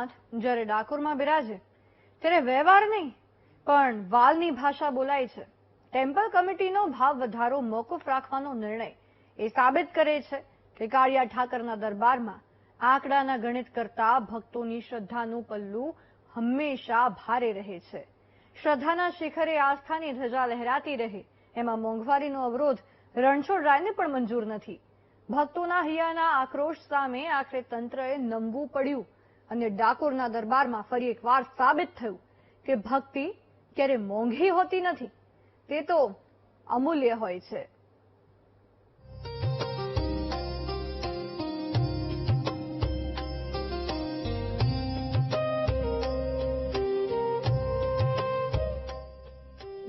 નાથ જ્યારે ડાકોરમાં બિરાજે ત્યારે વ્યવહાર નહીં પણ વાલની ભાષા બોલાય છે. ટેમ્પલ કમિટીનો ભાવ વધારો મોકૂફ રાખવાનો નિર્ણય એ સાબિત કરે છે કે કાળિયા ઠાકરના દરબારમાં આંકડાના ગણિત કરતા ભક્તોની શ્રદ્ધાનું પલ્લું હંમેશા ભારે રહે છે. શ્રદ્ધાના શિખરે આસ્થાની ધજા લહેરાતી રહે એમાં મોંઘવારીનો અવરોધ રણછોડરાયને પણ મંજૂર નથી. ભક્તોના હૈયાના આક્રોશ સામે આખરે તંત્રએ નમવું પડ્યું અને ડાકોરના દરબારમાં ફરી એકવાર સાબિત થયું કે ભક્તિ ક્યારે મોંઘી હોતી નથી, તે તો અમૂલ્ય હોય છે.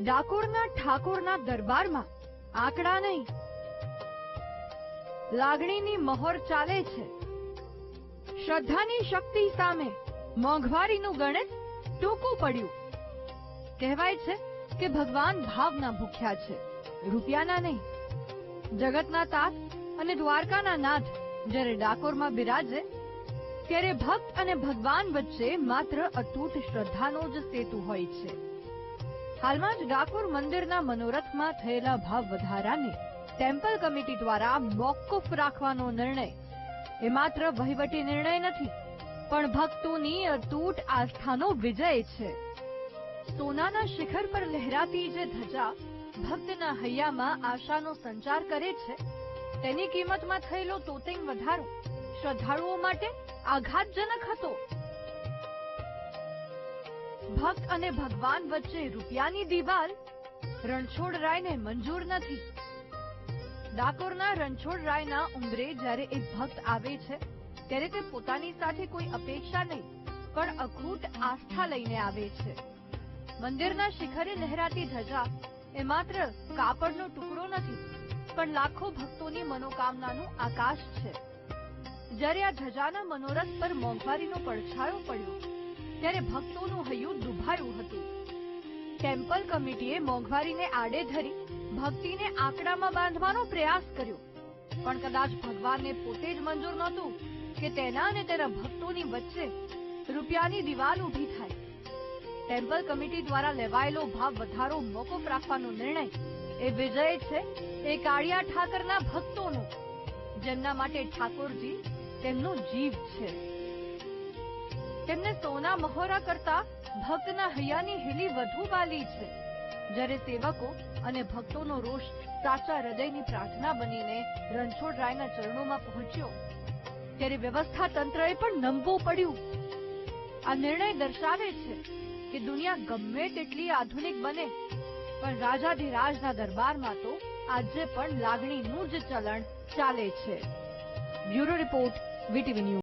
ડાકોરના ઠાકોરના દરબારમાં આંકડા નહીં, લાગણીની મહોર ચાલે છે. શ્રદ્ધાની શક્તિ સામે મોંઘવારીનું ગણિત ટૂંકું પડ્યું. કહેવાય છે કે ભગવાન ભાવના ભૂખ્યા છે, રૂપિયાના નહીં. જગતના તાત અને દ્વારકાના નાથ જ્યારે ડાકોરમાં બિરાજે ત્યારે ભક્ત અને ભગવાન વચ્ચે માત્ર અતૂટ શ્રદ્ધાનો જ સેતુ હોય છે. હાલમાં જ ડાકોર મંદિરના મનોરથમાં થયેલા ભાવ વધારાને ટેમ્પલ કમિટી દ્વારા મોકૂફ રાખવાનો નિર્ણય એ માત્ર વહીવટી નિર્ણય નથી પણ ભક્તોની અતૂટ આસ્થાનો વિજય છે. સોનાના શિખર પર લહેરાતી જે ધજા ભક્તના હૈયામાં આશાનો સંચાર કરે છે તેની કિંમતમાં થયેલો તોતિંગ વધારો શ્રદ્ધાળુઓ માટે આઘાતજનક હતો. ભક્ત અને ભગવાન વચ્ચે રૂપિયાની દિવાલ રણછોડરાયને મંજૂર નથી. ડાકોરના રણછોડરાયના ઉંબરે જ્યારે એક ભક્ત આવે છે ત્યારે તે પોતાની સાથે કોઈ અપેક્ષા નહીં પણ અખૂટ આસ્થા લઈને આવે છે. મંદિરના શિખરે લહેરાતી ધજા એ માત્ર કાપડનો ટુકડો નથી પણ લાખો ભક્તોની મનોકામનાનું આકાશ છે. જ્યારે આ ધજાના મનોરથ પર મોંઘવારીનો પડછાયો પડ્યો ત્યારે ભક્તોનું હૈયું દુભાયું હતું. ટેમ્પલ કમિટીએ મોંઘવારીને આડે ધરી ભક્તિને આંકડામાં બાંધવાનો પ્રયાસ કર્યો પણ કદાચ ભગવાનને પોતે જ મંજૂર નહોતું કે તેના અને તેના ભક્તોની વચ્ચે રૂપિયાની દિવાલ ઊભી થાય. ટેમ્પલ કમિટી દ્વારા લેવાયેલો ભાવ વધારો મોકૂફ રાખવાનો નિર્ણય એ વિજય છે એ કાળિયા ઠાકરના ભક્તોનો, જેમના માટે ઠાકોરજી તેમનો જીવ છે. તેમને સોના મહોરા કરતા ભક્તના હૈયાની હિલી વધુ વાલી છે. જ્યારે સેવકો અને ભક્તોનો રોષ સાચા હૃદયની પ્રાર્થના બનીને રણછોડરાયના ચરણોમાં પહોંચ્યો ત્યારે વ્યવસ્થા તંત્રએ પણ નમવું પડ્યું. આ નિર્ણય દર્શાવે છે કે દુનિયા ગમે તેટલી આધુનિક બને પણ રાજાધિરાજના દરબારમાં તો આજે પણ લાગણીનું જ ચલણ ચાલે છે. Bureau report, VTV news.